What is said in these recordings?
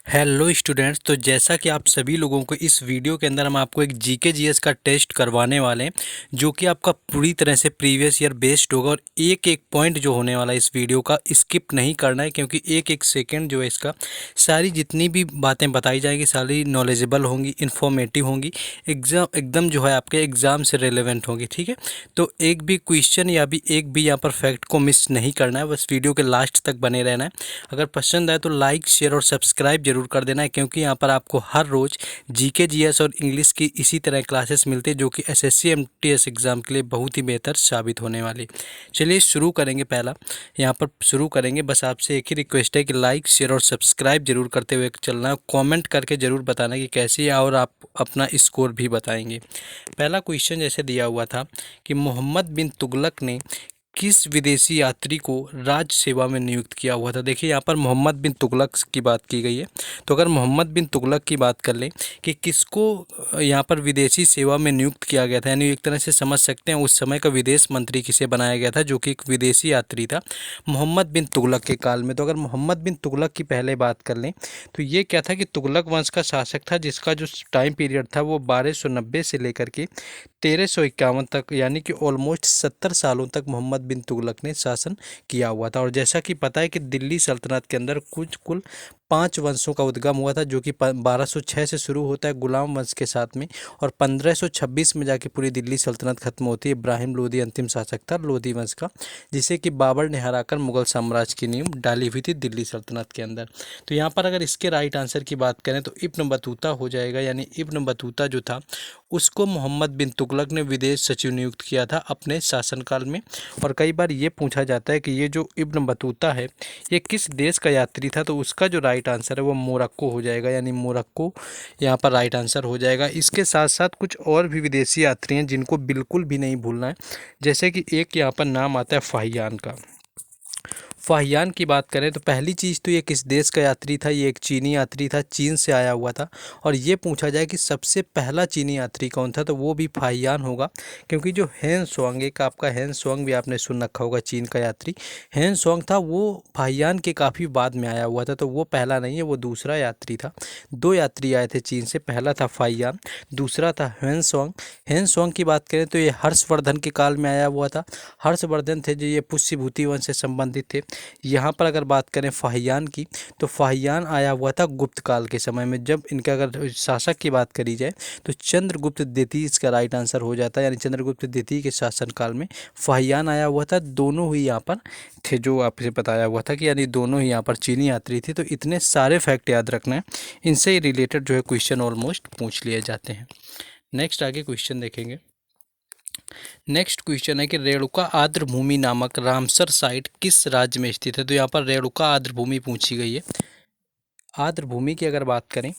Hello students. तो जैसा कि आप सभी लोगों को इस वीडियो के अंदर हम आपको एक जीके जीएस का टेस्ट करवाने वाले हैं, जो कि आपका पूरी तरह से प्रीवियस ईयर बेस्ड होगा। और एक एक पॉइंट जो होने वाला है इस वीडियो का, स्किप नहीं करना है, क्योंकि एक एक सेकंड जो है इसका सारी जितनी भी बातें बताई जाएंगी सारी नॉलेजेबल होंगी, इन्फॉर्मेटिव होंगी, एकदम जो है आपके एग्ज़ाम से रिलेवेंट होंगी। ठीक है, तो एक भी क्वेश्चन या भी एक भी यहाँ पर फैक्ट को मिस नहीं करना है, बस वीडियो के लास्ट तक बने रहना है। अगर पसंद आए तो लाइक, शेयर और सब्सक्राइब जरूर कर देना है, क्योंकि यहाँ पर आपको हर रोज़ जीके जीएस और इंग्लिश की इसी तरह क्लासेस मिलती है, जो कि एसएससी एमटीएस एग्ज़ाम के लिए बहुत ही बेहतर साबित होने वाली। चलिए शुरू करेंगे। पहला यहाँ पर शुरू करेंगे, बस आपसे एक ही रिक्वेस्ट है कि लाइक, शेयर और सब्सक्राइब जरूर करते हुए चलना है। कॉमेंट करके ज़रूर बताना कि कैसी है, और आप अपना स्कोर भी बताएंगे। पहला क्वेश्चन जैसे दिया हुआ था कि मोहम्मद बिन तुगलक ने किस विदेशी यात्री को राज सेवा में नियुक्त किया हुआ था। देखिए यहाँ पर मोहम्मद बिन तुगलक की बात की गई है, तो अगर मोहम्मद बिन तुगलक की बात कर लें कि किसको यहाँ पर विदेशी सेवा में नियुक्त किया गया था, यानी एक तरह से समझ सकते हैं उस समय का विदेश मंत्री किसे बनाया गया था, जो कि एक विदेशी यात्री था मोहम्मद बिन तुगलक के काल में। तो अगर मोहम्मद बिन तुगलक की पहले बात कर लें तो ये क्या था कि तुगलक वंश का शासक था, जिसका जो टाइम पीरियड था वो 1290 से लेकर के 1351 तक, यानी कि ऑलमोस्ट 70 सालों तक मोहम्मद बिन तुगलक ने शासन किया हुआ था। और जैसा कि पता है कि दिल्ली सल्तनत के अंदर कुल 5 वंशों का उद्गम हुआ था, जो कि 1206 से शुरू होता है गुलाम वंश के साथ में, और 1526 में जाके पूरी दिल्ली सल्तनत खत्म होती है। इब्राहिम लोदी अंतिम शासक था लोदी वंश का, जिसे कि बाबर ने हराकर मुगल साम्राज्य की नींव डाली हुई थी दिल्ली सल्तनत के अंदर। तो यहाँ पर अगर इसके राइट आंसर की बात करें तो इब्न बतूता हो जाएगा, यानी इब्न बतूता जो था उसको मोहम्मद बिन तुगलक ने विदेश सचिव नियुक्त किया था अपने शासनकाल में। और कई बार ये पूछा जाता है कि ये जो इब्न बतूता है ये किस देश का यात्री था, तो उसका जो राइट आंसर है वो मोरक्को हो जाएगा, यानी मोरक्को यहाँ पर राइट आंसर हो जाएगा। इसके साथ साथ कुछ और भी विदेशी यात्री हैं जिनको बिल्कुल भी नहीं भूलना है, जैसे कि एक यहाँ पर नाम आता है फाहियान का। फाहियान की बात करें तो पहली चीज़ तो ये किस देश का यात्री था, ये एक चीनी यात्री था, चीन से आया हुआ था। और ये पूछा जाए कि सबसे पहला चीनी यात्री कौन था, तो वो भी फाहियान होगा, क्योंकि जो हैन स्वांग, एक आपका हैन स्वांग भी आपने सुन रखा होगा चीन का यात्री, हैन स्वांग था, वो फाहियान के काफ़ी बाद में आया हुआ था, तो वो पहला नहीं है, वो दूसरा यात्री था। 2 यात्री आए थे चीन से, पहला था फाहियान, दूसरा था हैन स्वांग। हैन स्वांग की बात करें तो ये हर्षवर्धन के काल में आया हुआ था। हर्षवर्धन थे जो ये पुष्यभूति वंश से संबंधित थे। यहाँ पर अगर बात करें फाहियान की, तो फाहियान आया हुआ था गुप्त काल के समय में। जब इनका अगर शासक की बात करी जाए तो चंद्रगुप्त द्वितीय इसका राइट आंसर हो जाता है, यानी चंद्रगुप्त द्वितीय के शासनकाल में फाहियान आया हुआ था। दोनों ही यहाँ पर थे, जो आपसे बताया हुआ था कि यानी दोनों ही यहाँ पर चीनी यात्री थे। तो इतने सारे फैक्ट याद रखना है, इनसे ही रिलेटेड जो है क्वेश्चन ऑलमोस्ट पूछ लिए जाते हैं। नेक्स्ट आगे क्वेश्चन देखेंगे। नेक्स्ट क्वेश्चन है कि रेणुका आर्द्र भूमि नामक रामसर साइट किस राज्य में स्थित है। तो यहाँ पर रेणुका आर्द्र भूमि पूछी गई है। आर्द्र भूमि की अगर बात करें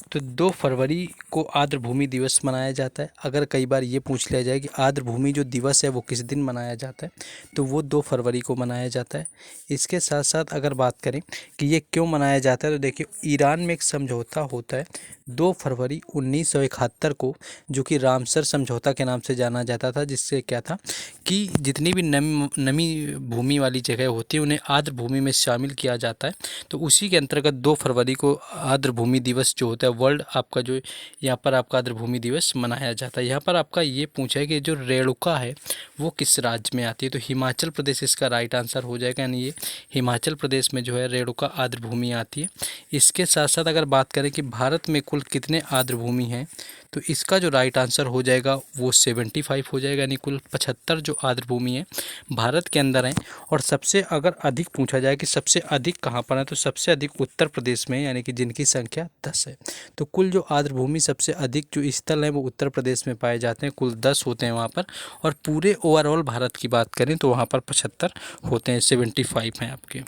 तो 2 फरवरी को आर्द्र भूमि दिवस मनाया जाता है। अगर कई बार ये पूछ लिया जाए कि आर्द्र भूमि जो दिवस है वो किस दिन मनाया जाता है, तो वो 2 फरवरी को मनाया जाता है। इसके साथ साथ अगर बात करें कि ये क्यों मनाया जाता है, तो देखिए ईरान में एक समझौता होता है 2 फरवरी 1971 को, जो कि रामसर समझौता के नाम से जाना जाता था, जिससे क्या था कि जितनी भी नमी भूमि वाली जगह होती है उन्हें आर्द्र भूमि में शामिल किया जाता है। तो उसी के अंतर्गत 2 फरवरी को आर्द्र भूमि दिवस जो होता है वर्ल्ड आपका, जो यहाँ पर आपका आर्द्र भूमि दिवस मनाया जाता है। यहाँ पर आपका ये पूछा है कि जो रेणुका है वो किस राज्य में आती है, तो हिमाचल प्रदेश इसका राइट आंसर हो जाएगा, यानी ये हिमाचल प्रदेश में जो है रेणुका आर्द्र भूमि आती है। इसके साथ साथ अगर बात करें कि भारत में कुल कितने आर्द्र भूमि हैं, तो इसका जो राइट आंसर हो जाएगा वो 75 हो जाएगा, यानी कुल 75 जो आर्द्र भूमि है भारत के अंदर हैं। और सबसे अगर अधिक पूछा जाए कि सबसे अधिक कहाँ पर है, तो सबसे अधिक उत्तर प्रदेश में है, यानी कि जिनकी संख्या 10 है। तो कुल जो आर्द्र भूमि सबसे अधिक जो स्थल हैं वो उत्तर प्रदेश में पाए जाते हैं, कुल 10 होते हैं वहाँ पर। और पूरे ओवरऑल भारत की बात करें तो वहाँ पर 75 होते हैं, 75 हैं आपके।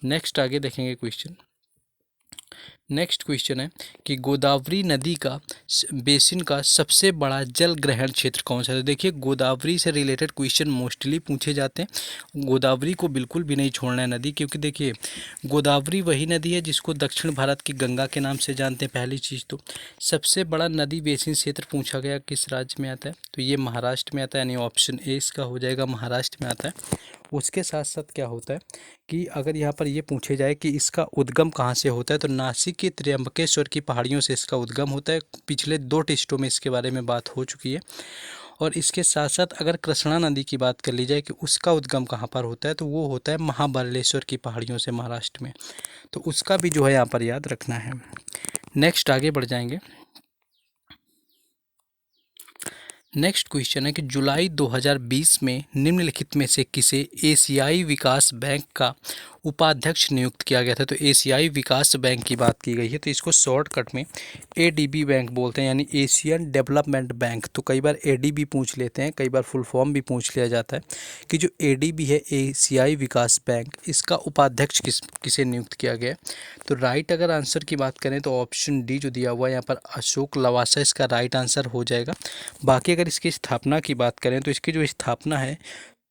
नेक्स्ट आगे देखेंगे क्वेश्चन। नेक्स्ट क्वेश्चन है कि गोदावरी नदी का बेसिन का सबसे बड़ा जल ग्रहण क्षेत्र कौन सा है। तो देखिए गोदावरी से रिलेटेड क्वेश्चन मोस्टली पूछे जाते हैं। गोदावरी को बिल्कुल भी नहीं छोड़ना है नदी, क्योंकि देखिए गोदावरी वही नदी है जिसको दक्षिण भारत की गंगा के नाम से जानते हैं। पहली चीज़ तो सबसे बड़ा नदी बेसिन क्षेत्र पूछा गया किस राज्य में आता है, तो ये महाराष्ट्र में आता है, यानी ऑप्शन ए इसका हो जाएगा, महाराष्ट्र में आता है। उसके साथ साथ क्या होता है कि अगर यहाँ पर ये पूछे जाए कि इसका उद्गम कहाँ से होता है, तो नासिक के त्र्यंबकेश्वर की पहाड़ियों से इसका उद्गम होता है। पिछले 2 टेस्टों में इसके बारे में बात हो चुकी है। और इसके साथ साथ अगर कृष्णा नदी की बात कर ली जाए कि उसका उद्गम कहाँ पर होता है, तो वो होता है महाबलेश्वर की पहाड़ियों से महाराष्ट्र में। तो उसका भी जो है यहाँ पर याद रखना है। नेक्स्ट आगे बढ़ जाएंगे। नेक्स्ट क्वेश्चन है कि जुलाई 2020 में निम्नलिखित में से किसे एशियाई विकास बैंक का उपाध्यक्ष नियुक्त किया गया था। तो एशियाई विकास बैंक की बात की गई है, तो इसको शॉर्टकट में एडीबी बैंक बोलते हैं, यानी एशियन डेवलपमेंट बैंक। तो कई बार एडीबी पूछ लेते हैं, कई बार फुल फॉर्म भी पूछ लिया जाता है कि जो एडीबी है एशियाई विकास बैंक, इसका उपाध्यक्ष किसे नियुक्त किया गया। तो राइट अगर आंसर की बात करें तो ऑप्शन डी जो दिया हुआ है यहाँ पर अशोक लवासा इसका राइट आंसर हो जाएगा। बाकी अगर इसकी स्थापना की बात करें तो इसकी जो स्थापना है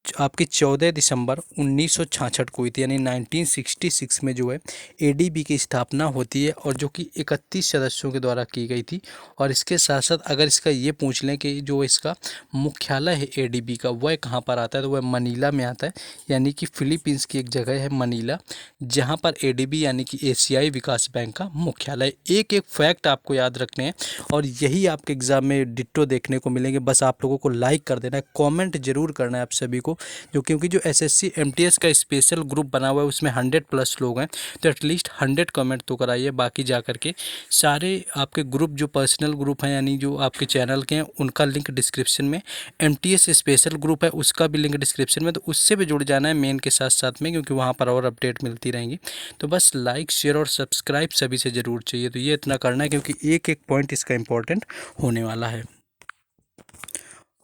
आपकी 14 दिसंबर 1966 को हुई थी, यानी 1966 में जो है एडीबी की स्थापना होती है, और जो कि 31 सदस्यों के द्वारा की गई थी। और इसके साथ साथ अगर इसका ये पूछ लें कि जो इसका मुख्यालय है एडीबी का वह कहाँ पर आता है, तो वह मनीला में आता है, यानी कि फिलीपींस की एक जगह है मनीला, जहाँ पर एडीबी यानी कि एशियाई विकास बैंक का मुख्यालय। एक एक फैक्ट आपको याद रखने हैं और यही आपके एग्ज़ाम में डिट्टो देखने को मिलेंगे। बस आप लोगों को लाइक कर देना है, कमेंट जरूर करना है आप सभी को, जो क्योंकि जो एसएससी एमटीएस का स्पेशल ग्रुप बना हुआ है उसमें 100+ लोग हैं, तो एटलीस्ट 100 कमेंट तो कराइए। बाकी जा करके सारे आपके ग्रुप जो पर्सनल ग्रुप हैं यानी जो आपके चैनल के हैं उनका लिंक डिस्क्रिप्शन में, एमटीएस स्पेशल ग्रुप है उसका भी लिंक डिस्क्रिप्शन में, तो उससे भी जुड़ जाना है मेन के साथ साथ में, क्योंकि वहाँ पर और अपडेट मिलती रहेंगी। तो बस लाइक शेयर और सब्सक्राइब सभी से ज़रूर चाहिए, तो ये इतना करना है क्योंकि एक एक पॉइंट इसका इंपॉर्टेंट होने वाला है।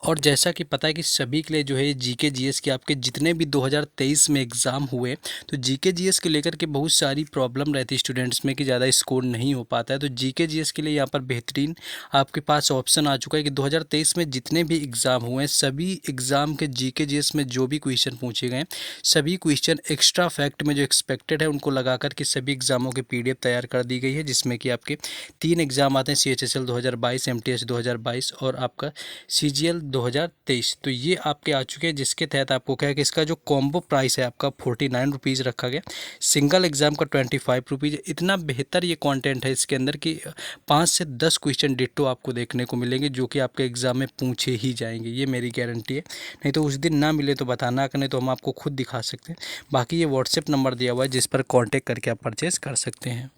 और जैसा कि पता है कि सभी के लिए जो है जीके जीएस के आपके जितने भी 2023 में एग्ज़ाम हुए, तो जीके जीएस के लेकर के बहुत सारी प्रॉब्लम रहती है स्टूडेंट्स में कि ज़्यादा स्कोर नहीं हो पाता है। तो जीके जीएस के लिए यहाँ पर बेहतरीन आपके पास ऑप्शन आ चुका है कि 2023 में जितने भी एग्ज़ाम हुए हैं सभी एग्ज़ाम के जीके जीएस में जो भी क्वेश्चन पूछे गए सभी क्वेश्चन एक्स्ट्रा फैक्ट में जो एक्सपेक्टेड है उनको लगा कर के सभी एग्ज़ामों की PDF तैयार कर दी गई है, जिसमें कि आपके 3 एग्ज़ाम आते हैं, CHSL 2022, MTS 2022 और आपका CGL 2023। तो ये आपके आ चुके हैं, जिसके तहत आपको क्या है कि इसका जो कॉम्बो प्राइस है आपका 49 रुपीज़ रखा गया, सिंगल एग्जाम का 25 रुपीज़। इतना बेहतर ये कंटेंट है इसके अंदर कि 5 से 10 क्वेश्चन डिट्टो आपको देखने को मिलेंगे जो कि आपके एग्जाम में पूछे ही जाएंगे, ये मेरी गारंटी है। नहीं तो उस दिन ना मिले तो बताना, नहीं तो हम आपको खुद दिखा सकते हैं। बाकी ये व्हाट्सएप नंबर दिया हुआ है जिस पर कॉन्टेक्ट करके आप परचेज़ कर सकते हैं।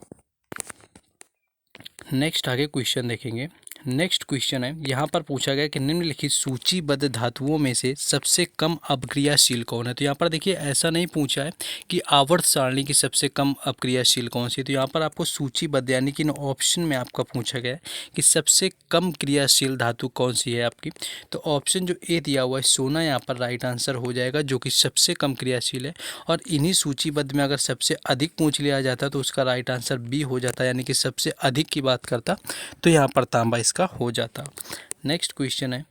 नेक्स्ट आगे क्वेश्चन देखेंगे। नेक्स्ट क्वेश्चन है, यहाँ पर पूछा गया कि निम्नलिखित सूचीबद्ध धातुओं में से सबसे कम अपक्रियाशील कौन है। तो यहाँ पर देखिए ऐसा नहीं पूछा है कि आवर्त सारणी की सबसे कम अपक्रियाशील कौन सी है, तो यहाँ पर आपको सूचीबद्ध यानी कि ऑप्शन में आपका पूछा गया है कि सबसे कम क्रियाशील धातु कौन सी है आपकी। तो ऑप्शन जो ए दिया हुआ है सोना यहाँ पर राइट आंसर हो जाएगा, जो कि सबसे कम क्रियाशील है। और इन्हीं सूचीबद्ध में अगर सबसे अधिक पूछ लिया जाता तो उसका राइट आंसर बी हो जाता, यानी कि सबसे अधिक की बात करता तो यहाँ पर तांबा इसका हो जाता। नेक्स्ट क्वेश्चन है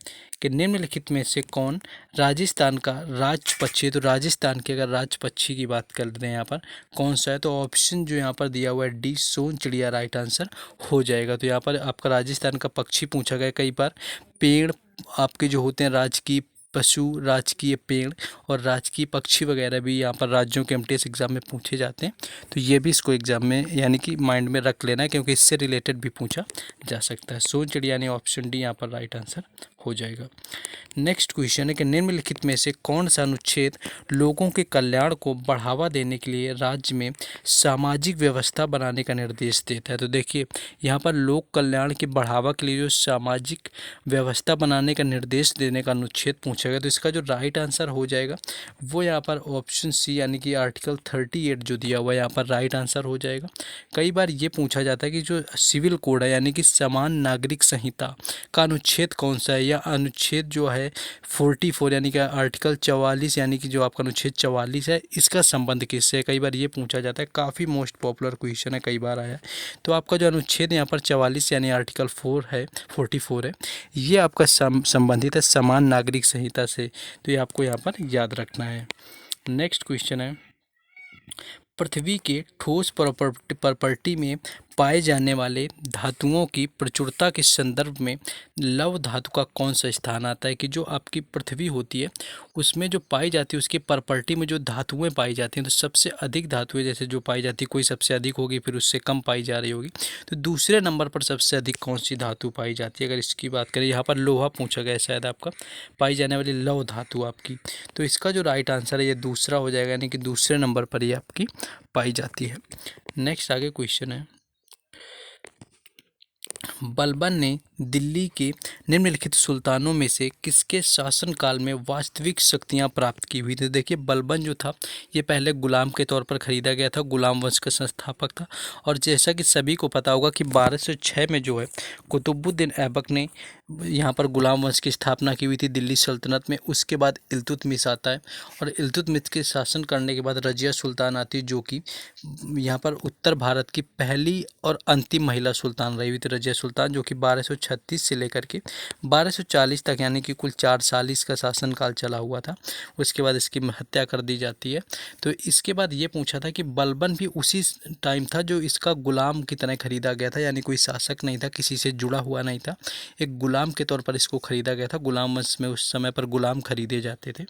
कि निम्नलिखित में से कौन राजस्थान का राज पक्षी है। तो राजस्थान के अगर राज पक्षी की बात कर रहे हैं यहाँ पर कौन सा है, तो ऑप्शन जो यहाँ पर दिया हुआ है डी सोन चिड़िया राइट आंसर हो जाएगा। तो यहाँ पर आपका राजस्थान का पक्षी पूछा गया, कई बार पेड़ आपके जो होते हैं राजकीय पशु, राजकीय पेड़ और राजकीय पक्षी वगैरह भी यहाँ पर राज्यों के एमटीएस एग्ज़ाम में पूछे जाते हैं। तो ये भी इसको एग्ज़ाम में यानी कि माइंड में रख लेना है, क्योंकि इससे रिलेटेड भी पूछा जा सकता है। सोन चिड़िया यानी ऑप्शन डी यहाँ पर राइट आंसर हो जाएगा। नेक्स्ट क्वेश्चन है कि निम्नलिखित में से कौन सा अनुच्छेद लोगों के कल्याण को बढ़ावा देने के लिए राज्य में सामाजिक व्यवस्था बनाने का निर्देश देता है। तो देखिए यहाँ पर लोक कल्याण के बढ़ावा के लिए जो सामाजिक व्यवस्था बनाने का निर्देश देने का अनुच्छेद पूछा गया, तो इसका जो राइट आंसर हो जाएगा वो यहाँ पर ऑप्शन सी यानी कि आर्टिकल 38 जो दिया हुआ है यहाँ पर राइट आंसर हो जाएगा। कई बार ये पूछा जाता है कि जो सिविल कोड है यानी कि समान नागरिक संहिता का अनुच्छेद कौन सा है, या अनुच्छेद जो है 44 यानी कि आर्टिकल 44 यानी कि जो आपका अनुच्छेद 44 है इसका संबंध किससे है, कई बार ये पूछा जाता है। काफ़ी मोस्ट पॉपुलर क्वेश्चन है, कई बार आया है। तो आपका जो अनुच्छेद यहाँ पर 44 यानी आर्टिकल 44 है, ये आपका संबंधित है समान नागरिक संहिता से, तो ये आपको यहाँ पर याद रखना है। नेक्स्ट क्वेश्चन है, पृथ्वी के ठोस प्रॉपर्टी में पाए जाने वाले धातुओं की प्रचुरता के संदर्भ में लौह धातु का कौन सा स्थान आता है? कि जो आपकी पृथ्वी होती है उसमें जो पाई जाती है उसकी प्रॉपर्टी में जो धातुएं पाई जाती हैं, तो सबसे अधिक धातुएं जैसे जो पाई जाती है, कोई सबसे अधिक होगी फिर उससे कम पाई जा रही होगी, तो दूसरे नंबर पर सबसे अधिक कौन सी धातु पाई जाती है? अगर इसकी बात करें, यहाँ पर लोहा पूछा गया शायद आपका, पाई जाने वाली लौह धातु आपकी, तो इसका जो राइट आंसर है ये दूसरा हो जाएगा, यानी कि दूसरे नंबर पर ये आपकी पाई जाती है। नेक्स्ट आगे क्वेश्चन है, बलबन ने दिल्ली के निम्नलिखित सुल्तानों में से किसके शासनकाल में वास्तविक शक्तियां प्राप्त की हुई थी? देखिए बलबन जो था ये पहले गुलाम के तौर पर खरीदा गया था, गुलाम वंश का संस्थापक था, और जैसा कि सभी को पता होगा कि 1206 में जो है कुतुबुद्दीन ऐबक ने यहाँ पर गुलाम वंश की स्थापना की हुई थी दिल्ली सल्तनत में। उसके बाद इल्तुतमिश आता है, और इल्तुतमिश के शासन करने के बाद रजिया सुल्तान आती है, जो कि यहाँ पर उत्तर भारत की पहली और अंतिम महिला सुल्तान रही हुई थी, रजिया सुल्तान, जो कि 1236 से लेकर के 1240 तक, यानी कि कुल 4 साल इसका शासनकाल चला हुआ था। उसके बाद इसकी हत्या कर दी जाती है। तो इसके बाद ये पूछा था कि बलबन भी उसी टाइम था जो इसका गुलाम की तरह खरीदा गया था, यानी कोई शासक नहीं था, किसी से जुड़ा हुआ नहीं था, एक गुलाम के तौर पर इसको खरीदा गया था। गुलाम वंश में उस समय पर गुलाम खरीदे जाते थे।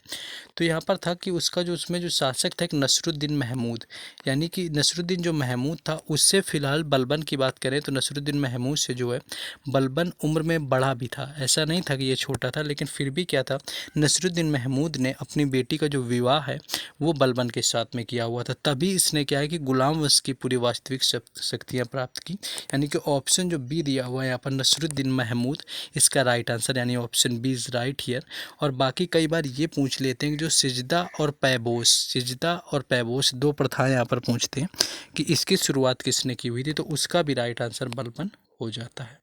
तो यहाँ पर था कि उसका जो उसमें जो शासक था एक नसरुद्दीन महमूद, यानी कि नसरुद्दीन जो महमूद था उससे फिलहाल बलबन की बात करें तो नसरुद्दीन महमूद से जो है बलबन उम्र में बड़ा भी था, ऐसा नहीं था कि ये छोटा था, लेकिन फिर भी क्या था, नसरुद्दीन महमूद ने अपनी बेटी का जो विवाह है वो बलबन के साथ में किया हुआ था, तभी इसने क्या है कि गुलाम वंश की पूरी वास्तविक शक्तियाँ प्राप्त की। यानी कि ऑप्शन जो बी दिया हुआ है यहाँ पर नसरुद्दीन महमूद, इसका राइट आंसर, यानी option B is right here. और बाकी कई बार ये पूछ लेते हैं कि जो सिजदा और पैबोस, सिजदा और पैबोस दो प्रथाएं यहाँ पर पूछते हैं कि इसकी शुरुआत किसने की हुई थी, तो उसका भी राइट आंसर बलबन हो जाता है।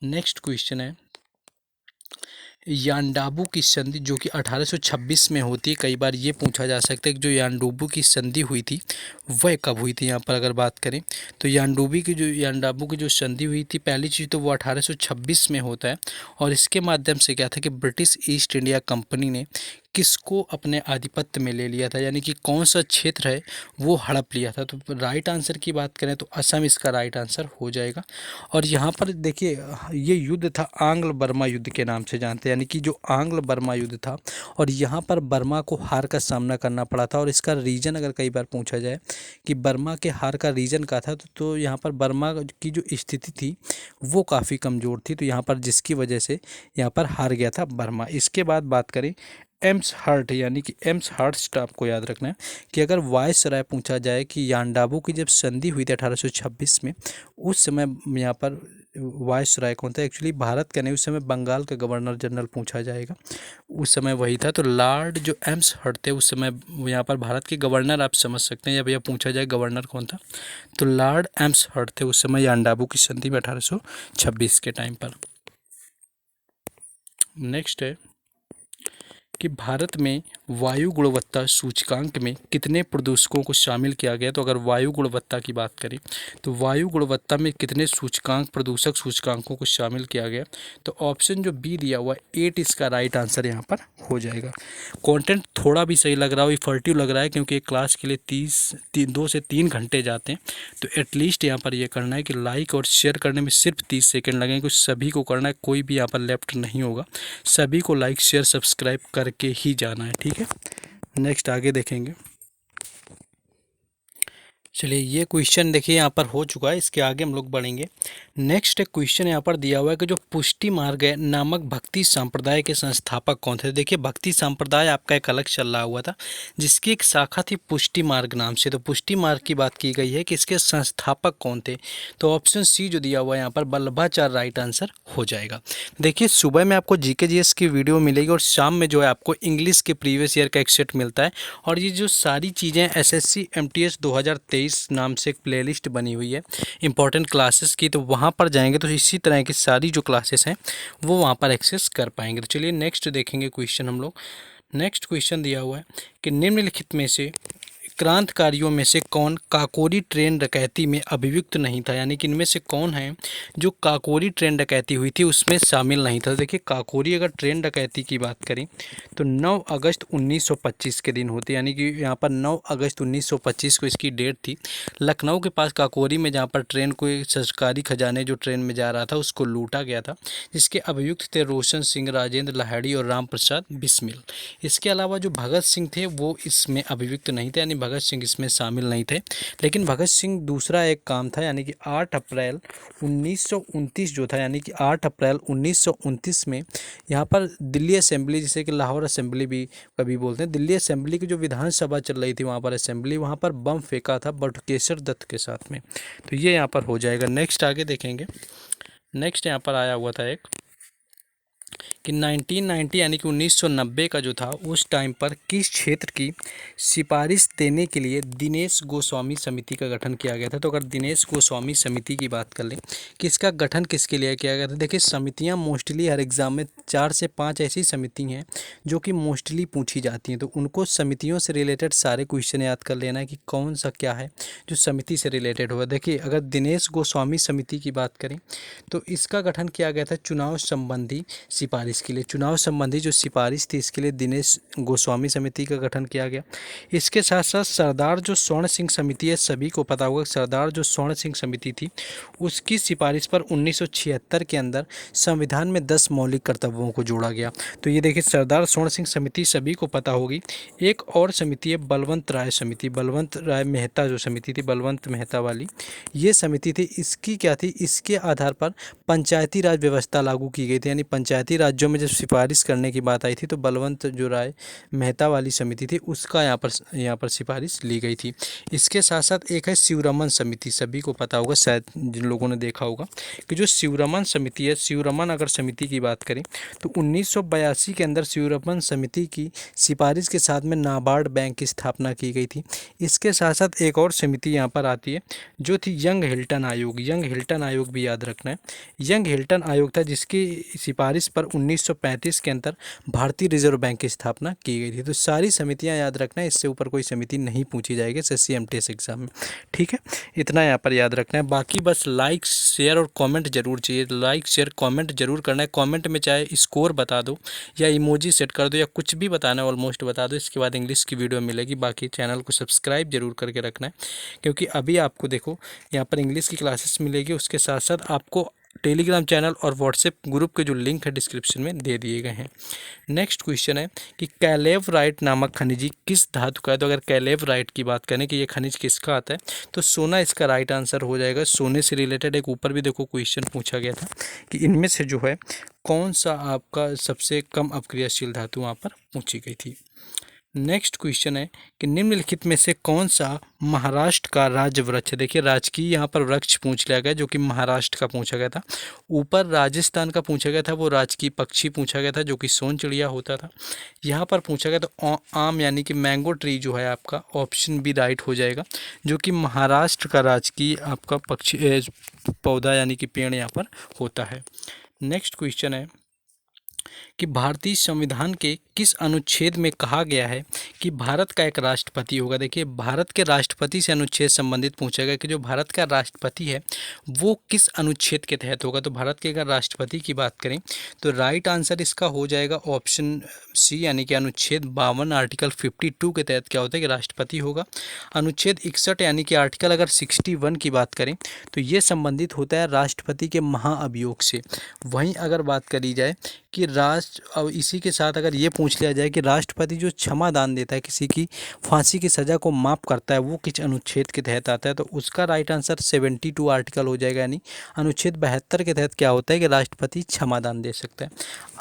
नेक्स्ट क्वेश्चन है, यांडाबू की संधि जो कि 1826 में होती है, कई बार ये पूछा जा सकता है कि जो यांडूबू की संधि हुई थी वह कब हुई थी? यहाँ पर अगर बात करें तो यांडाबू की जो संधि हुई थी, पहली चीज़ तो वो 1826 में होता है, और इसके माध्यम से क्या था कि ब्रिटिश ईस्ट इंडिया कंपनी ने किसको अपने आधिपत्य में ले लिया था, यानी कि कौन सा क्षेत्र है वो हड़प लिया था। तो राइट आंसर की बात करें तो असम इसका राइट आंसर हो जाएगा। और यहाँ पर देखिए ये युद्ध था आंग्ल बर्मा युद्ध के नाम से जानते हैं, यानी कि जो आंग्ल बर्मा युद्ध था, और यहाँ पर बर्मा को हार का सामना करना पड़ा था। और इसका रीज़न अगर कई बार पूछा जाए कि बर्मा के हार का रीज़न क्या था, तो यहाँ पर बर्मा की जो स्थिति थी वो काफ़ी कमज़ोर थी, तो यहाँ पर जिसकी वजह से यहाँ पर हार गया था बर्मा। इसके बाद बात करें एम्स हर्ट, यानी कि एम्स हर्स्ट, आपको याद रखना है कि अगर वायसराय पूछा जाए कि यांडाबू की जब संधि हुई थी 1826 में, उस समय यहाँ पर वायसराय कौन था? एक्चुअली भारत का नहीं, उस समय बंगाल का गवर्नर जनरल पूछा जाएगा, उस समय वही था। तो लॉर्ड जो एम्स हर्ट थे उस समय यहाँ पर भारत के गवर्नर आप समझ सकते हैं, या भैया पूछा जाए गवर्नर कौन था, तो लॉर्ड एम्स हर्ट थे उस समय यांडाबू की संधि में 1826 के टाइम पर। नेक्स्ट है कि भारत में वायु गुणवत्ता सूचकांक में कितने प्रदूषकों को शामिल किया गया? तो अगर वायु गुणवत्ता की बात करें तो वायु गुणवत्ता में कितने सूचकांक, प्रदूषक सूचकांकों को शामिल किया गया? तो ऑप्शन जो बी दिया हुआ है 8 इसका राइट आंसर यहाँ पर हो जाएगा। कंटेंट थोड़ा भी सही लग रहा हो, इफर्टिव लग रहा है, क्योंकि एक क्लास के लिए 2 से 3 घंटे जाते हैं, तो एटलीस्ट यहाँ पर यह करना है कि लाइक और शेयर करने में सिर्फ 30 सेकेंड लगेंगे, कुछ सभी को करना है, कोई भी यहाँ पर लेफ्ट नहीं होगा, सभी को लाइक शेयर सब्सक्राइब करके ही जाना है, ठीक है। नेक्स्ट आगे देखेंगे। चलिए ये क्वेश्चन देखिए यहाँ पर हो चुका है, इसके आगे हम लोग बढ़ेंगे। नेक्स्ट एक क्वेश्चन यहाँ पर दिया हुआ है कि जो पुष्टि मार्ग है नामक भक्ति संप्रदाय के संस्थापक कौन थे? देखिए भक्ति संप्रदाय आपका एक अलग चल रहा हुआ था जिसकी एक शाखा थी पुष्टि मार्ग नाम से, तो पुष्टि मार्ग की बात की गई है कि इसके संस्थापक कौन थे? तो ऑप्शन सी जो दिया हुआ है यहाँ पर वल्लभाचार्य राइट आंसर हो जाएगा। देखिए सुबह में आपको जीके जीएस की वीडियो मिलेगी और शाम में जो है आपको इंग्लिश के प्रीवियस ईयर का एक सेट मिलता है, और ये जो सारी चीज़ें एसएससी एमटीएस 2023 नाम से एक प्लेलिस्ट बनी हुई है इंपॉर्टेंट क्लासेस की, तो वहाँ पर जाएंगे तो इसी तरह की सारी जो क्लासेस हैं वो वहाँ पर एक्सेस कर पाएंगे। तो चलिए नेक्स्ट देखेंगे क्वेश्चन हम लोग। नेक्स्ट क्वेश्चन दिया हुआ है कि निम्नलिखित में से क्रांतिकारियों में से कौन काकोरी ट्रेन डकैती में अभियुक्त नहीं था, यानी कि इनमें से कौन है जो काकोरी ट्रेन डकैती हुई थी उसमें शामिल नहीं था। देखिए काकोरी अगर ट्रेन डकैती की बात करें तो 9 अगस्त 1925 के दिन होती है, यानी कि यहाँ पर 9 अगस्त 1925 को इसकी डेट थी। लखनऊ के पास काकोरी में जहाँ पर ट्रेन को एक सरकारी खजाने जो ट्रेन में जा रहा था उसको लूटा गया था, जिसके अभियुक्त थे रोशन सिंह, राजेंद्र लाहिड़ी और राम प्रसाद बिस्मिल। इसके अलावा जो भगत सिंह थे वो इसमें अभियुक्त नहीं थे, यानी भगत सिंह इसमें शामिल नहीं थे। लेकिन भगत सिंह दूसरा एक काम था, यानी कि 8 अप्रैल 1929 जो था, यानी कि 8 अप्रैल 1929 में यहाँ पर दिल्ली असेंबली, जिसे कि लाहौर असेंबली भी कभी बोलते हैं, दिल्ली असेंबली की जो विधानसभा चल रही थी वहाँ पर असेंबली, वहाँ पर बम फेंका था बटुकेश्वर दत्त के साथ में। तो ये यहाँ पर हो जाएगा। नेक्स्ट आगे देखेंगे। नेक्स्ट यहाँ पर आया हुआ था एक कि 1990 यानी कि 1990 का जो था उस टाइम पर किस क्षेत्र की सिफारिश देने के लिए दिनेश गोस्वामी समिति का गठन किया गया था। तो अगर दिनेश गोस्वामी समिति की बात कर लें कि इसका गठन किसके लिए किया गया था। देखिए समितियां मोस्टली हर एग्ज़ाम में 4 से 5 ऐसी समिति हैं जो कि मोस्टली पूछी जाती हैं, तो उनको समितियों से रिलेटेड सारे क्वेश्चन याद कर लेना है कि कौन सा क्या है जो समिति से रिलेटेड होगा। देखिए अगर दिनेश गोस्वामी समिति की बात करें तो इसका गठन किया गया था चुनाव संबंधी सिफारिश के लिए। चुनाव संबंधी जो सिफारिश थी इसके लिए दिनेश गोस्वामी समिति का गठन किया गया। इसके साथ साथ सरदार जो स्वर्ण सिंह समिति है, सभी को पता होगा सरदार जो स्वर्ण सिंह समिति थी उसकी सिफारिश पर 1976 के अंदर संविधान में 10 मौलिक कर्तव्यों को जोड़ा गया। तो ये देखिए सरदार स्वर्ण सिंह समिति सभी को पता होगी। एक और समिति है बलवंत राय समिति, बलवंत राय मेहता जो समिति थी, बलवंत मेहता वाली ये समिति थी। इसकी क्या थी, इसके आधार पर पंचायती राज व्यवस्था लागू की गई थी, यानी पंचायती राज्यों में जब सिफारिश करने की बात आई थी तो बलवंत जो राय मेहता वाली समिति थी उसका यहाँ पर सिफारिश ली गई थी। इसके साथ साथ एक है शिवरमन समिति, सभी को पता होगा, शायद जिन लोगों ने देखा होगा कि जो शिवरमन समिति है, शिवरमन अगर समिति की बात करें तो 1982 के अंदर शिवरमन समिति की सिफारिश के साथ में नाबार्ड बैंक की स्थापना की गई थी। इसके साथ साथ एक और समिति यहाँ पर आती है जो थी यंग हिल्टन आयोग। यंग हिल्टन आयोग भी याद रखना है। यंग हिल्टन आयोग था जिसकी सिफारिश पर 1935 के अंदर भारतीय रिजर्व बैंक की स्थापना की गई थी। तो सारी समितियां याद रखना है, इससे ऊपर कोई समिति नहीं पूछी जाएगी एसएससी एमटीएस एग्जाम में, ठीक है। इतना यहाँ पर याद रखना है। बाकी बस लाइक शेयर और कमेंट जरूर चाहिए, लाइक शेयर कमेंट जरूर करना है। कमेंट में चाहे स्कोर बता दो या इमोजी सेट कर दो या कुछ भी बताना है ऑलमोस्ट बता दो। इसके बाद इंग्लिश की वीडियो मिलेगी। बाकी चैनल को सब्सक्राइब जरूर करके रखना है, क्योंकि अभी आपको देखो यहाँ पर इंग्लिश की क्लासेस मिलेगी, उसके साथ साथ आपको टेलीग्राम चैनल और व्हाट्सएप ग्रुप के जो लिंक है डिस्क्रिप्शन में दे दिए गए हैं। नेक्स्ट क्वेश्चन है कि कैलेवराइट नामक खनिज किस धातु का है। तो अगर कैलेवराइट की बात करें कि ये खनिज किसका आता है तो सोना इसका राइट आंसर हो जाएगा। सोने से रिलेटेड एक ऊपर भी देखो क्वेश्चन पूछा गया था कि इनमें से जो है कौन सा आपका सबसे कम अपक्रियाशील धातु वहाँ पर पूछी गई थी। नेक्स्ट क्वेश्चन है कि निम्नलिखित में से कौन सा महाराष्ट्र का राज्य वृक्ष है। देखिए राजकीय यहाँ पर वृक्ष पूछ लिया गया जो कि महाराष्ट्र का पूछा गया था। ऊपर राजस्थान का पूछा गया था, वो राजकीय पक्षी पूछा गया था जो कि सोन चिड़िया होता था। यहाँ पर पूछा गया तो आम यानी कि मैंगो ट्री जो है आपका ऑप्शन बी राइट हो जाएगा, जो कि महाराष्ट्र का राजकीय आपका पक्षी पौधा यानी कि पेड़ यहाँ पर होता है। नेक्स्ट क्वेश्चन है कि भारतीय संविधान के किस अनुच्छेद में कहा गया है कि भारत का एक राष्ट्रपति होगा। देखिए भारत के राष्ट्रपति से अनुच्छेद संबंधित पूछा गया कि जो भारत का राष्ट्रपति है वो किस अनुच्छेद के तहत होगा। तो भारत के अगर राष्ट्रपति की बात करें तो राइट आंसर इसका हो जाएगा ऑप्शन सी, यानी कि अनुच्छेद 52 आर्टिकल 52 के तहत क्या होता है कि राष्ट्रपति होगा। अनुच्छेद 61 यानी कि आर्टिकल अगर 61 की बात करें तो ये संबंधित होता है राष्ट्रपति के महाअभियोग से। वहीं अगर बात करी जाए कि अब इसी के साथ अगर ये पूछ लिया जाए कि राष्ट्रपति जो क्षमा दान देता है, किसी की फांसी की सज़ा को माफ़ करता है, वो किस अनुच्छेद के तहत आता है, तो उसका राइट आंसर 72 आर्टिकल हो जाएगा। यानी अनुच्छेद 72 के तहत क्या होता है कि राष्ट्रपति क्षमा दान दे सकता है।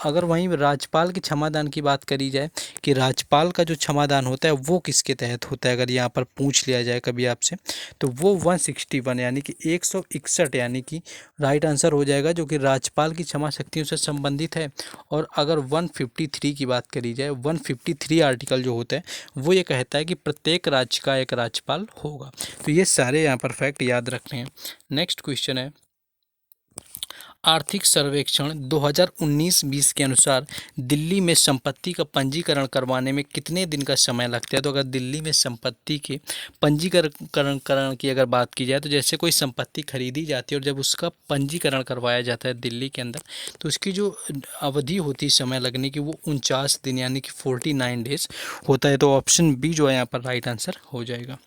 अगर वहीं राज्यपाल के क्षमा दान की बात करी जाए कि राज्यपाल का जो क्षमा दान होता है वो किसके तहत होता है, अगर यहाँ पर पूछ लिया जाए कभी आपसे, तो वो 161 यानी कि 161 यानी कि राइट आंसर हो जाएगा, जो कि राज्यपाल की क्षमा शक्तियों से संबंधित है। और अगर 153 की बात करी जाए, 153 आर्टिकल जो होता है वो ये कहता है कि प्रत्येक राज्य का एक राज्यपाल होगा। तो ये सारे यहाँ पर फैक्ट याद रखने हैं। नेक्स्ट क्वेश्चन है आर्थिक सर्वेक्षण 2019-20 के अनुसार दिल्ली में संपत्ति का पंजीकरण करवाने में कितने दिन का समय लगता है? तो अगर दिल्ली में संपत्ति के पंजीकरण की अगर बात की जाए, तो जैसे कोई संपत्ति खरीदी जाती है और जब उसका पंजीकरण करवाया जाता है दिल्ली के अंदर, तो उसकी जो अवधि होती है समय लगने की, वो 49 दिन यानी कि 49 डेज होता है। तो ऑप्शन बी जो है यहाँ पर राइट आंसर हो जाएगा।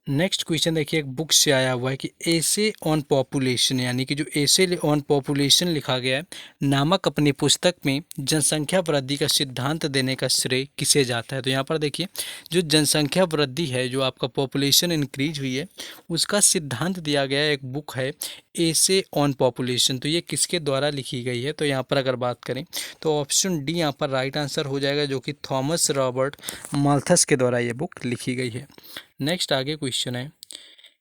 नेक्स्ट क्वेश्चन देखिए, एक बुक से आया हुआ है कि एसे ऑन पॉपुलेशन, यानी कि जो एसे ऑन पॉपुलेशन लिखा गया है नामक अपनी पुस्तक में जनसंख्या वृद्धि का सिद्धांत देने का श्रेय किसे जाता है? तो यहाँ पर देखिए, जो जनसंख्या वृद्धि है, जो आपका पॉपुलेशन इंक्रीज हुई है, उसका सिद्धांत दिया गया है, एक बुक है एसे ऑन पॉपुलेशन। तो ये किसके द्वारा लिखी गई है? तो यहाँ पर अगर बात करें तो ऑप्शन डी यहाँ पर राइट आंसर हो जाएगा, जो कि थॉमस रॉबर्ट माल्थस के द्वारा ये बुक लिखी गई है। नेक्स्ट आगे क्वेश्चन है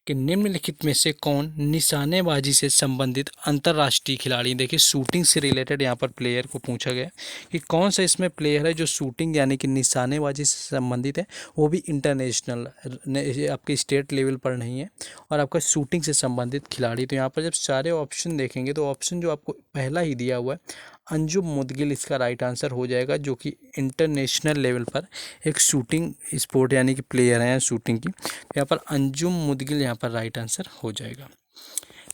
कि निम्नलिखित में से कौन निशानेबाजी से संबंधित अंतर्राष्ट्रीय खिलाड़ी, देखिए शूटिंग से रिलेटेड यहाँ पर प्लेयर को पूछा गया कि कौन सा इसमें प्लेयर है जो शूटिंग यानी कि निशानेबाजी से संबंधित है, वो भी इंटरनेशनल, आपके स्टेट लेवल पर नहीं है, और आपका शूटिंग से संबंधित खिलाड़ी। तो यहाँ पर जब सारे ऑप्शन देखेंगे तो ऑप्शन जो आपको पहला ही दिया हुआ है अंजुम मुदगिल इसका राइट आंसर हो जाएगा, जो कि इंटरनेशनल लेवल पर एक शूटिंग स्पोर्ट यानी कि प्लेयर हैं शूटिंग की। यहाँ पर अंजुम मुदगिल यहाँ पर राइट आंसर हो जाएगा।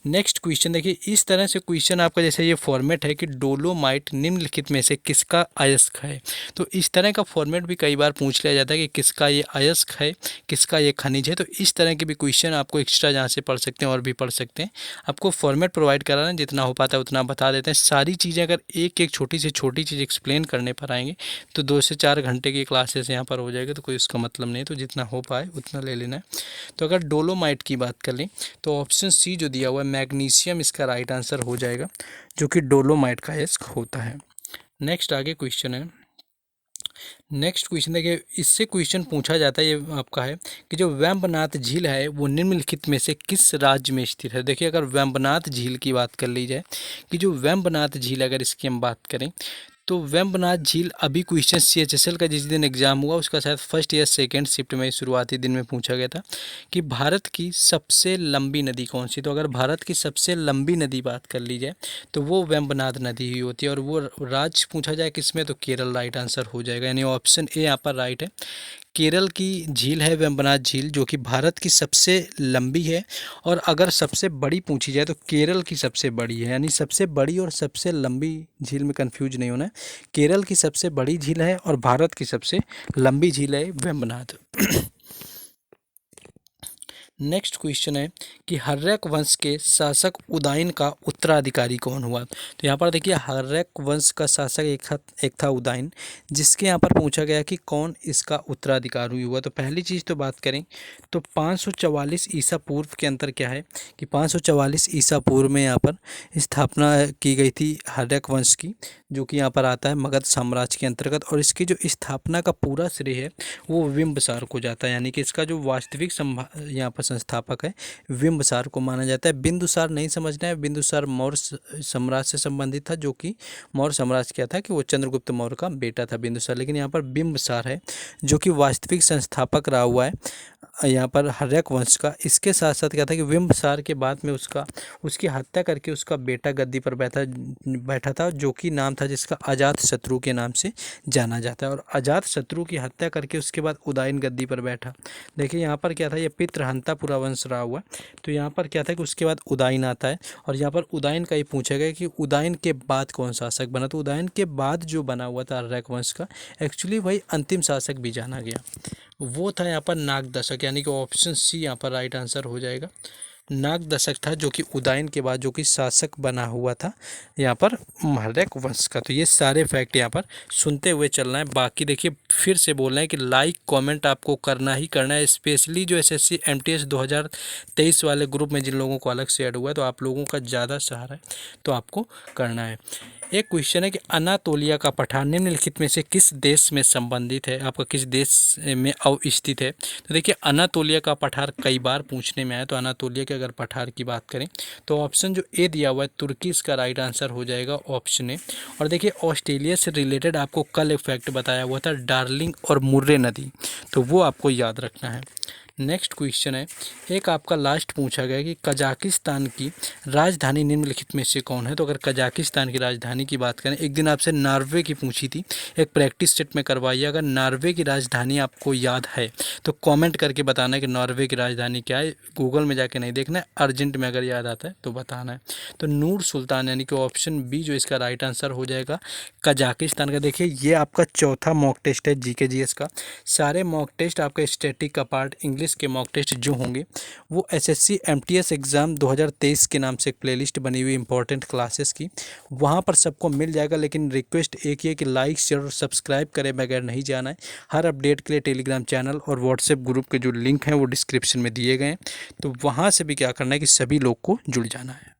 नेक्स्ट क्वेश्चन देखिए, इस तरह से क्वेश्चन आपका जैसे ये फॉर्मेट है कि डोलोमाइट निम्नलिखित में से किसका अयस्क है। तो इस तरह का फॉर्मेट भी कई बार पूछ लिया जाता है कि किसका ये अयस्क है, किसका ये खनिज है। तो इस तरह के भी क्वेश्चन आपको एक्स्ट्रा जहाँ से पढ़ सकते हैं और भी पढ़ सकते हैं। आपको फॉर्मेट प्रोवाइड करा रहे हैं, जितना हो पाता है उतना बता देते हैं। सारी चीज़ें अगर एक एक छोटी से छोटी चीज़ एक्सप्लेन करने पर आएंगे तो 2 से 4 घंटे की क्लासेस यहाँ पर हो जाएगी, तो कोई उसका मतलब नहीं है। तो जितना हो पाए उतना ले लेना है। तो अगर डोलोमाइट की बात कर लें तो ऑप्शन सी जो दिया हुआ है मैग्नीशियम इसका राइट आंसर हो जाएगा, जो कि डोलोमाइट का अयस्क होता है। नेक्स्ट आगे क्वेश्चन है, नेक्स्ट क्वेश्चन देखिए, इससे क्वेश्चन पूछा जाता है, ये आपका है कि जो वेम्बनाथ झील है वो निम्नलिखित में से किस राज्य में स्थित है। देखिए अगर वेम्बनाथ झील की बात कर ली जाए कि जो वेम्बनाथ झील, अगर इसकी हम बात करें तो वेम्बनाथ झील अभी क्वेश्चन CHSL का जिस दिन एग्जाम हुआ उसका शायद फर्स्ट या सेकंड शिफ्ट में शुरुआती दिन में पूछा गया था कि भारत की सबसे लंबी नदी कौन सी। तो अगर भारत की सबसे लंबी नदी बात कर ली जाए तो वो वेम्बनाथ नदी ही होती है, और वो राज्य पूछा जाए किसमें तो केरल राइट आंसर हो जाएगा, यानी ऑप्शन ए यहाँ पर राइट है। केरल की झील है वेम्बनाथ झील, जो कि भारत की सबसे लंबी है, और अगर सबसे बड़ी पूछी जाए तो केरल की सबसे बड़ी है, यानी सबसे बड़ी और सबसे लंबी झील में कंफ्यूज नहीं होना है। केरल की सबसे बड़ी झील है और भारत की सबसे लंबी झील है वेम्बनाथ। नेक्स्ट क्वेश्चन है कि हर्यक वंश के शासक उदयन का उत्तराधिकारी कौन हुआ। तो यहाँ पर देखिए हर्यक वंश का शासक एक था उदयन, जिसके यहाँ पर पूछा गया कि कौन इसका उत्तराधिकारी हुआ। तो पहली चीज़ तो बात करें तो 544 ईसा पूर्व के अंतर क्या है कि 544 ईसा पूर्व में यहाँ पर स्थापना की गई थी हर्यक वंश की, जो कि यहाँ पर आता है मगध साम्राज्य के अंतर्गत, और इसकी जो स्थापना का पूरा श्रेय है वो बिंबिसार को जाता है, यानी कि इसका जो वास्तविक यहाँ पर संस्थापक है बिंबिसार को माना जाता है। बिंदुसार नहीं समझना है, बिंदुसार मौर्य साम्राज्य से संबंधित था, जो कि मौर्य साम्राज्य क्या था कि वो चंद्रगुप्त मौर्य का बेटा था बिंदुसार, लेकिन यहाँ पर बिंबिसार है जो कि वास्तविक संस्थापक रहा हुआ है यहाँ पर हर्यक वंश का। इसके साथ साथ क्या था कि बिंबिसार के बाद में उसकी हत्या करके उसका बेटा गद्दी पर बैठा था, जो कि नाम था जिसका अजातशत्रु के नाम से जाना जाता है, और अजातशत्रु की हत्या करके उसके बाद उदयन गद्दी पर बैठा। देखिए यहाँ पर क्या था, ये पितृहंता पूरा वंश रहा हुआ, तो यहाँ पर क्या था कि उसके बाद उदयन आता है, और यहाँ पर उदयन का ही पूछा गया कि उदयन के बाद कौन शासक बना। तो उदयन के बाद जो बना हुआ था हर्यक वंश का, एक्चुअली वही अंतिम शासक भी जाना गया, वो था यहाँ पर नागदशक, यानी कि ऑप्शन सी यहाँ पर राइट आंसर हो जाएगा। नागदशक था जो कि उदयन के बाद जो कि शासक बना हुआ था यहाँ पर हर्यक वंश का। तो ये सारे फैक्ट यहाँ पर सुनते हुए चलना है। बाकी देखिए फिर से बोल रहे हैं कि लाइक कमेंट आपको करना ही करना है, स्पेशली जो SSC MTS 2023 वाले ग्रुप में जिन लोगों को अलग से ऐड हुआ है, तो आप लोगों का ज़्यादा सहारा है, तो आपको करना है। एक क्वेश्चन है कि अनातोलिया का पठार निम्नलिखित में से किस देश में संबंधित है, आपका किस देश में अवस्थित है। तो देखिए अनातोलिया का पठार कई बार पूछने में आया, तो अनातोलिया के अगर पठार की बात करें तो ऑप्शन जो ए दिया हुआ है तुर्की, इसका राइट आंसर हो जाएगा ऑप्शन ए। और देखिए ऑस्ट्रेलिया से रिलेटेड आपको कल एक फैक्ट बताया हुआ था डार्लिंग और मुर्रे नदी, तो वो आपको याद रखना है। नेक्स्ट क्वेश्चन है, एक आपका लास्ट पूछा गया कि कजाकिस्तान की राजधानी निम्नलिखित में से कौन है। तो अगर कजाकिस्तान की राजधानी की बात करें, एक दिन आपसे नॉर्वे की पूछी थी, एक प्रैक्टिस सेट में करवाइए। अगर नॉर्वे की राजधानी आपको याद है तो कमेंट करके बताना है कि नॉर्वे की राजधानी क्या है। गूगल में जाके नहीं देखना है, अर्जेंट में अगर याद आता है तो बताना है। तो नूर सुल्तान यानी कि ऑप्शन बी जो इसका राइट आंसर हो जाएगा कजाकिस्तान का। देखिए ये आपका चौथा मॉक टेस्ट है जीके जीएस का। सारे मॉक टेस्ट आपका स्टैटिक का पार्ट, इंग्लिश के मॉक टेस्ट जो होंगे वो एसएससी एमटीएस एग्ज़ाम 2023 के नाम से एक प्लेलिस्ट बनी हुई इंपॉर्टेंट क्लासेस की, वहाँ पर सबको मिल जाएगा। लेकिन रिक्वेस्ट एक ही है कि लाइक शेयर और सब्सक्राइब करें बगैर नहीं जाना है। हर अपडेट के लिए टेलीग्राम चैनल और व्हाट्सएप ग्रुप के जो लिंक हैं वो डिस्क्रिप्शन में दिए गए हैं, तो वहाँ से भी क्या करना है कि सभी लोग को जुड़ जाना है।